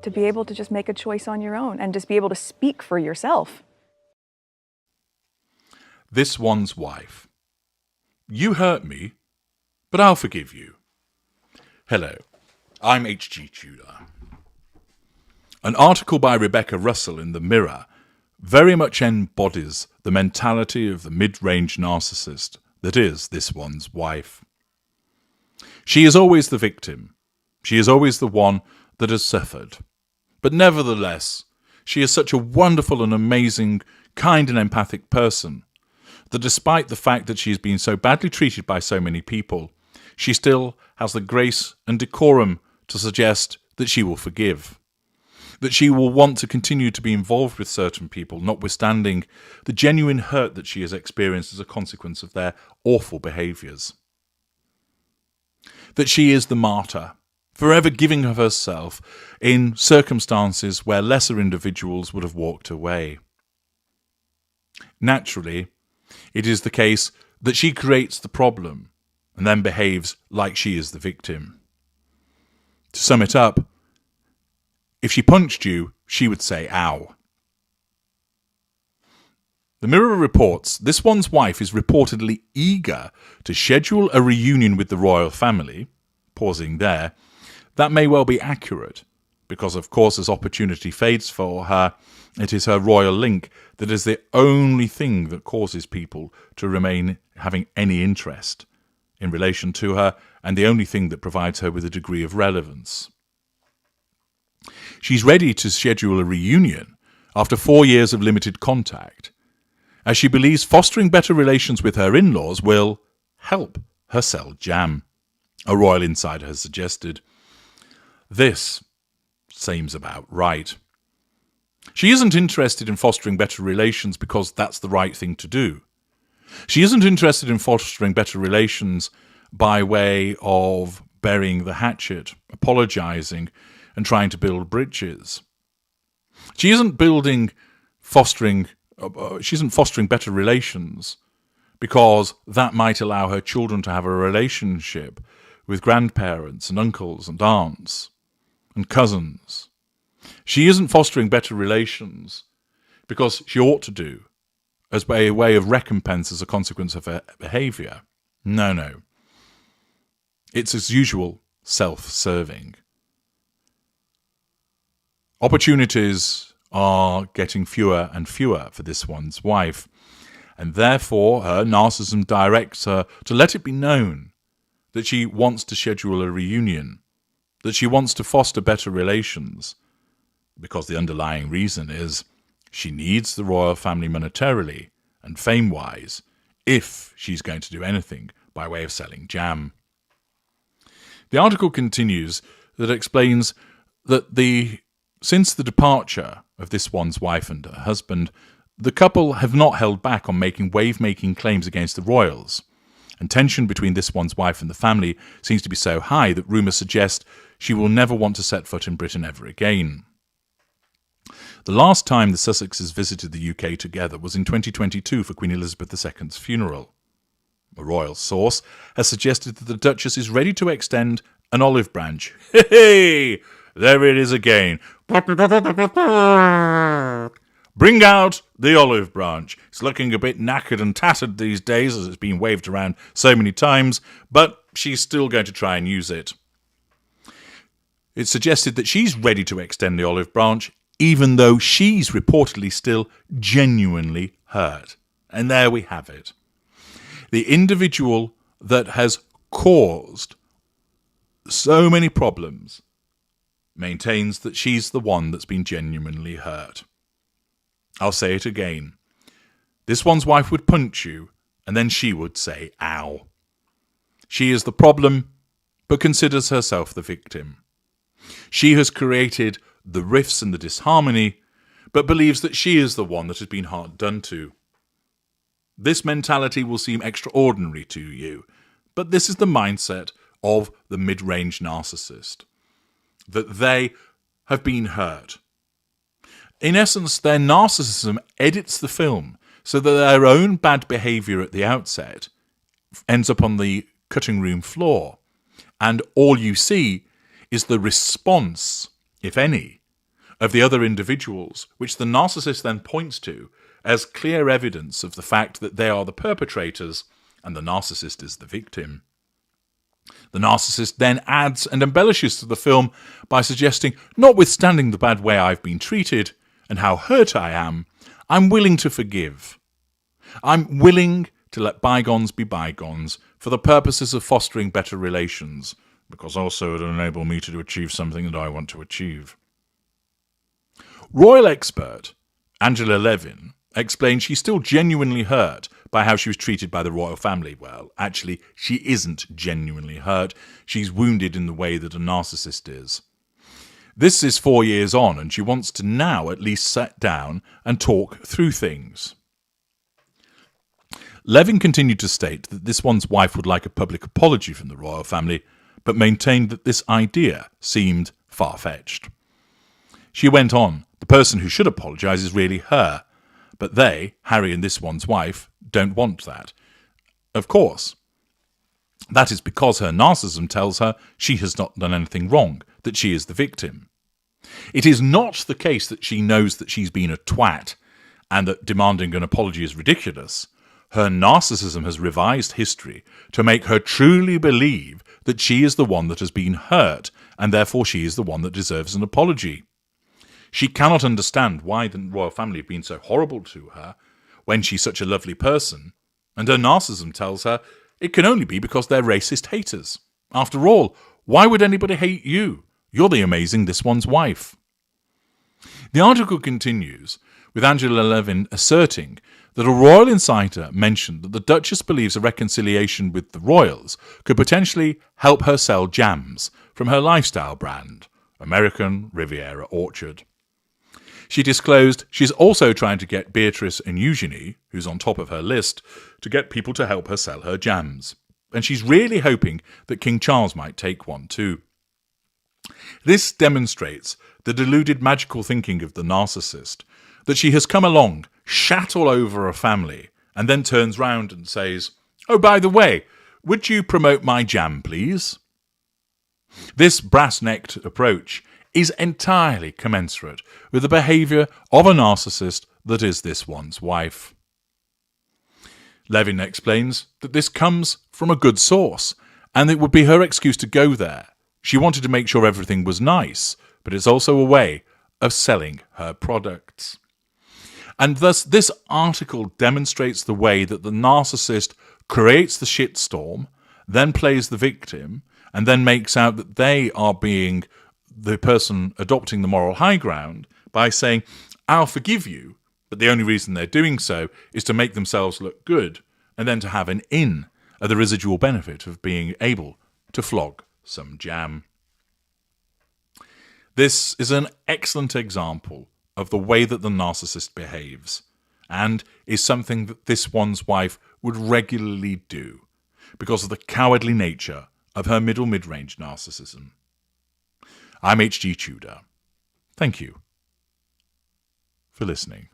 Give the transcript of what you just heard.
to be able to just make a choice on your own and just be able to speak for yourself. This one's wife. You hurt me, but I'll forgive you. Hello, I'm H.G. Tudor. An article by Rebecca Russell in The Mirror very much embodies the mentality of the mid-range narcissist that is this one's wife. She is always the victim. She is always the one that has suffered. But nevertheless, she is such a wonderful and amazing, kind and empathic person that despite the fact that she has been so badly treated by so many people, she still has the grace and decorum to suggest that she will forgive. That she will want to continue to be involved with certain people, notwithstanding the genuine hurt that she has experienced as a consequence of their awful behaviours. That she is the martyr, forever giving of herself in circumstances where lesser individuals would have walked away. Naturally, it is the case that she creates the problem and then behaves like she is the victim. To sum it up, if she punched you, she would say, ow. The Mirror reports this one's wife is reportedly eager to schedule a reunion with the royal family. Pausing there, that may well be accurate, because of course as opportunity fades for her, it is her royal link that is the only thing that causes people to remain having any interest in relation to her, and the only thing that provides her with a degree of relevance. She's ready to schedule a reunion after 4 years of limited contact, as she believes fostering better relations with her in-laws will help her sell jam. A royal insider has suggested. This seems about right. She isn't interested in fostering better relations because that's the right thing to do. She isn't interested in fostering better relations by way of burying the hatchet, apologising, and trying to build bridges. She isn't fostering better relations because that might allow her children to have a relationship with grandparents and uncles and aunts and cousins. She isn't fostering better relations because she ought to do, as a way of recompense as a consequence of her behaviour. No. It's as usual, self-serving. Opportunities are getting fewer and fewer for this one's wife, and therefore her narcissism directs her to let it be known that she wants to schedule a reunion, that she wants to foster better relations, because the underlying reason is she needs the royal family monetarily and fame-wise if she's going to do anything by way of selling jam. The article continues that explains that since the departure of this one's wife and her husband, the couple have not held back on making wave-making claims against the royals, and tension between this one's wife and the family seems to be so high that rumours suggest she will never want to set foot in Britain ever again. The last time the Sussexes visited the UK together was in 2022 for Queen Elizabeth II's funeral. A royal source has suggested that the Duchess is ready to extend an olive branch. Hey! There it is again. Bring out the olive branch. It's looking a bit knackered and tattered these days as it's been waved around so many times, but she's still going to try and use it. It's suggested that she's ready to extend the olive branch, even though she's reportedly still genuinely hurt. And there we have it. The individual that has caused so many problems maintains that she's the one that's been genuinely hurt. I'll say it again. This one's wife would punch you, and then she would say, ow. She is the problem, but considers herself the victim. She has created the rifts and the disharmony, but believes that she is the one that has been hard done to. This mentality will seem extraordinary to you, but this is the mindset of the mid-range narcissist. That they have been hurt. In essence, their narcissism edits the film so that their own bad behaviour at the outset ends up on the cutting room floor, and all you see is the response, if any, of the other individuals, which the narcissist then points to as clear evidence of the fact that they are the perpetrators and the narcissist is the victim. The narcissist then adds and embellishes to the film by suggesting, notwithstanding the bad way I've been treated and how hurt I am, I'm willing to forgive. I'm willing to let bygones be bygones for the purposes of fostering better relations, because also it'll enable me to achieve something that I want to achieve. Royal expert Angela Levin explained she's still genuinely hurt by how she was treated by the royal family. Well, actually, she isn't genuinely hurt. She's wounded in the way that a narcissist is. This is 4 years on, and she wants to now at least sit down and talk through things. Levin continued to state that this one's wife would like a public apology from the royal family, but maintained that this idea seemed far-fetched. She went on, the person who should apologise is really her, but they, Harry and this one's wife, don't want that. Of course. That is because her narcissism tells her she has not done anything wrong, that she is the victim. It is not the case that she knows that she's been a twat and that demanding an apology is ridiculous. Her narcissism has revised history to make her truly believe that she is the one that has been hurt, and therefore she is the one that deserves an apology. She cannot understand why the royal family have been so horrible to her when she's such a lovely person, and her narcissism tells her it can only be because they're racist haters. After all, why would anybody hate you? You're the amazing this one's wife. The article continues with Angela Levin asserting that a royal insider mentioned that the Duchess believes a reconciliation with the royals could potentially help her sell jams from her lifestyle brand, American Riviera Orchard. She disclosed she's also trying to get Beatrice and Eugenie, who's on top of her list, to get people to help her sell her jams. And she's really hoping that King Charles might take one too. This demonstrates the deluded magical thinking of the narcissist, that she has come along, shat all over a family, and then turns round and says, "Oh, by the way, would you promote my jam, please?" This brass-necked approach is entirely commensurate with the behaviour of a narcissist that is this one's wife. Levin explains that this comes from a good source, and it would be her excuse to go there. She wanted to make sure everything was nice, but it's also a way of selling her products. And thus this article demonstrates the way that the narcissist creates the shitstorm, then plays the victim, and then makes out that they are being the person adopting the moral high ground by saying, "I'll forgive you," but the only reason they're doing so is to make themselves look good and then to have an in at the residual benefit of being able to flog some jam. This is an excellent example of the way that the narcissist behaves, and is something that this one's wife would regularly do because of the cowardly nature of her mid-range narcissism. I'm H.G. Tudor. Thank you for listening.